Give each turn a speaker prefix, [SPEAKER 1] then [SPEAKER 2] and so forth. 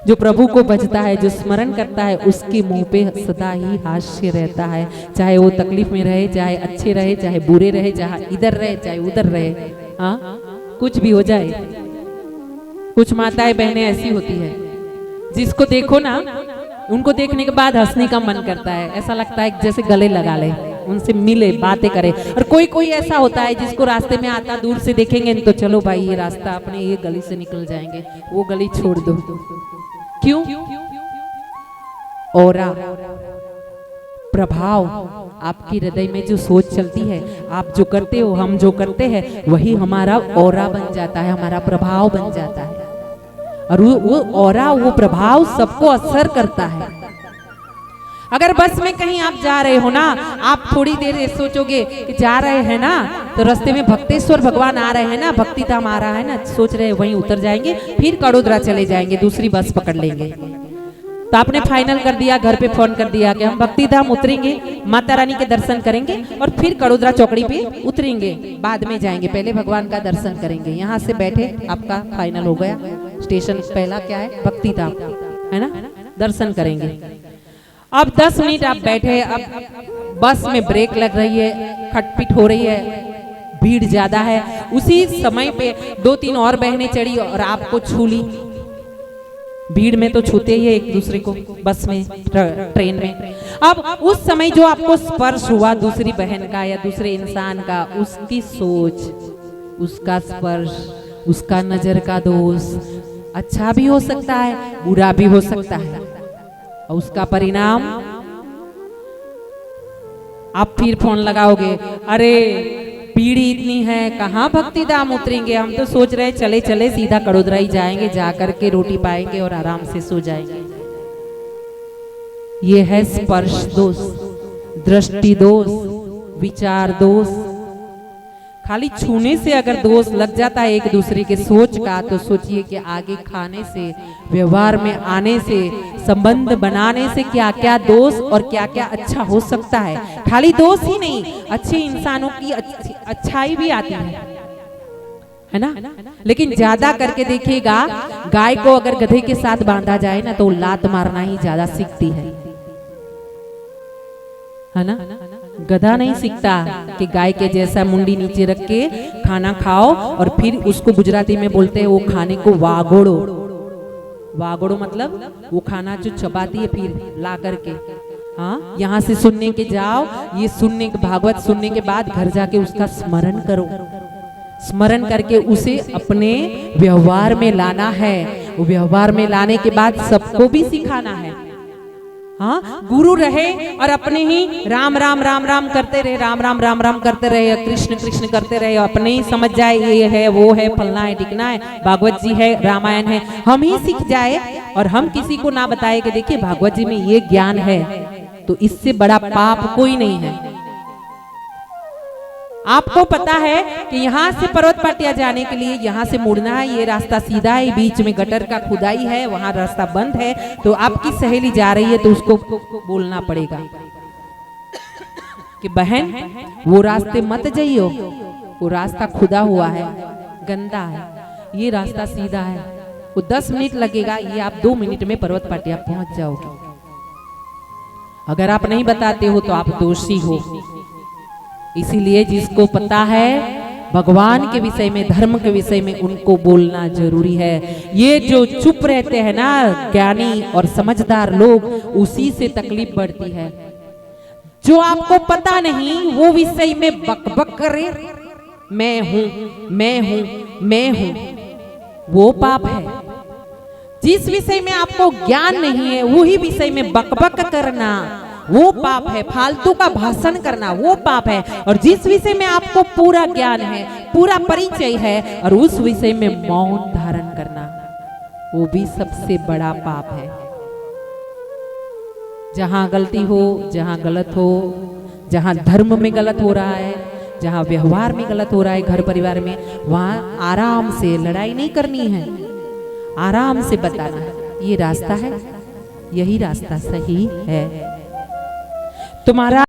[SPEAKER 1] जो प्रभु को भजता है, जो स्मरण करता है, उसके मुंह पे सदा ही हास्य रहता है। चाहे वो तकलीफ में रहे, चाहे अच्छे रहे, चाहे बुरे रहे, चाहे इधर रहे, चाहे उधर रहे, हाँ कुछ भी हो जाए। कुछ माताएं बहनें ऐसी होती है जिसको देखो ना, उनको देखने के बाद हंसने का मन करता है, ऐसा लगता है जैसे गले लगा ले, उनसे मिले, बातें करे। और कोई कोई ऐसा होता है जिसको रास्ते में आता दूर से देखेंगे तो चलो भाई ये रास्ता अपने ये गली से निकल जाएंगे, वो गली छोड़ दो। क्यों? औरा, प्रभाव, आपकी हृदय में जो सोच चलती है, आप जो करते हो, हम जो करते हैं, वही हमारा औरा बन जाता है, हमारा प्रभाव बन जाता है। और वो औरा, वो प्रभाव सबको असर करता है। अगर बस में कहीं आप जा रहे हो ना, आप थोड़ी देर सोचोगे कि जा रहे हैं ना, तो रास्ते में भक्तेश्वर भगवान आ रहे हैं ना, भक्ति धाम आ रहा है ना, सोच रहे वहीं उतर जाएंगे, फिर कड़ोदरा चले जाएंगे, दूसरी बस पकड़ लेंगे। तो आपने फाइनल कर दिया, घर पे फोन कर दिया कि हम भक्ति धाम उतरेंगे, माता रानी के दर्शन करेंगे और फिर कड़ोदरा चौकड़ी पे उतरेंगे, बाद में जाएंगे, पहले भगवान का दर्शन करेंगे। यहाँ से बैठे आपका फाइनल हो गया, स्टेशन पहला क्या है? भक्ति धाम, है ना, दर्शन करेंगे। अब 10 मिनट आप बैठे, अब बस में ब्रेक लग रही है, खटपिट हो रही है, भीड़ ज्यादा है। उसी समय पे 2-3 और बहनें चढ़ी और आपको छू ली। भीड़ में तो छूते ही है एक दूसरे को, बस में, ट्रेन में। अब उस समय जो आपको स्पर्श हुआ दूसरी बहन का या दूसरे इंसान का, उसकी सोच, उसका स्पर्श, उसका नजर का दोष अच्छा भी हो सकता है, बुरा भी हो सकता है, और उसका परिणाम आप फिर फोन लगाओगे, अरे पीढ़ी इतनी है, कहाँ भक्ति धाम उतरेंगे, हम तो सोच रहे चले चले सीधा कड़ोदरा ही जाएंगे, जाकर के रोटी पाएंगे और आराम से सो जाएंगे। ये है स्पर्श दोष, दृष्टि दोष, विचार दोष। खाली छूने से अगर दोष लग जाता है एक दूसरे के सोच का, तो सोचिए कि आगे खाने से, व्यवहार में आने से, संबंध बनाने से क्या क्या दोष और क्या क्या अच्छा हो सकता है। खाली दोष ही नहीं, अच्छे इंसानों की अच्छाई भी आती है ना। लेकिन ज्यादा करके देखिएगा, गाय को अगर गधे के साथ बांधा जाए ना, तो लात मारना ही ज्यादा सीखती है ना। गधा नहीं सीखता कि गाय के जैसा मुंडी नीचे रख के खाना खाओ, और फिर उसको गुजराती में बोलते हैं वो खाने को वागोड़ो। वागोड़ो मतलब वो खाना जो चबाती है फिर ला करके, हाँ, यहाँ से सुनने के जाओ, ये सुनने के, भागवत सुनने के बाद घर जाके उसका स्मरण करो, स्मरण करके उसे अपने व्यवहार में लाना है। वो व्यवहार में लाने के बाद सबको भी सिखाना है। हाँ, गुरु रहे और अपने ही राम राम राम राम करते रहे, राम राम राम राम करते रहे, कृष्ण कृष्ण करते रहे, अपने ही समझ जाए ये है, वो है, फलना है, टिकना है, भागवत जी है, रामायण है, हम ही सीख जाए और हम किसी को ना बताए कि देखिए भागवत जी में ये ज्ञान है, तो इससे बड़ा पाप कोई नहीं है। आपको पता है कि यहाँ से पर्वत पाटिया जाने के लिए यहाँ से मुड़ना है, ये रास्ता सीधा है, बीच में गटर का खुदाई है, वहां रास्ता बंद है, तो आपकी सहेली जा रही है तो उसको बोलना पड़ेगा कि बहन वो रास्ते मत जाइयो, वो रास्ता खुदा हुआ है, गंदा है, ये रास्ता सीधा है। वो 10 मिनट लगेगा, ये आप 2 मिनट में पर्वत पाटिया पहुंच जाओगे। अगर आप नहीं बताते हो तो आप दोषी हो। इसीलिए जिसको पता है भगवान के विषय में, धर्म के विषय में, उनको बोलना जरूरी है। ये जो चुप रहते हैं ना ज्ञानी और समझदार लोग, उसी से तकलीफ बढ़ती है। जो आपको पता नहीं वो विषय में बकबक करे, मैं हूं, मैं हूं, मैं हूं, वो पाप है। जिस विषय में आपको ज्ञान नहीं है वही विषय में बकबक करना वो पाप है। फालतू का भाषण करना वो पाप है। और जिस विषय में आपको पूरा ज्ञान है, पूरा परिचय है, और उस विषय में मौन धारण करना, वो भी सबसे बड़ा पाप है। जहां गलती हो, जहां गलत हो, जहां धर्म में गलत हो रहा है, जहां व्यवहार में गलत हो रहा है, घर परिवार में, वहां आराम से, लड़ाई नहीं करनी है, आराम से बताना है ये रास्ता है, यही रास्ता सही है। तुम्हारा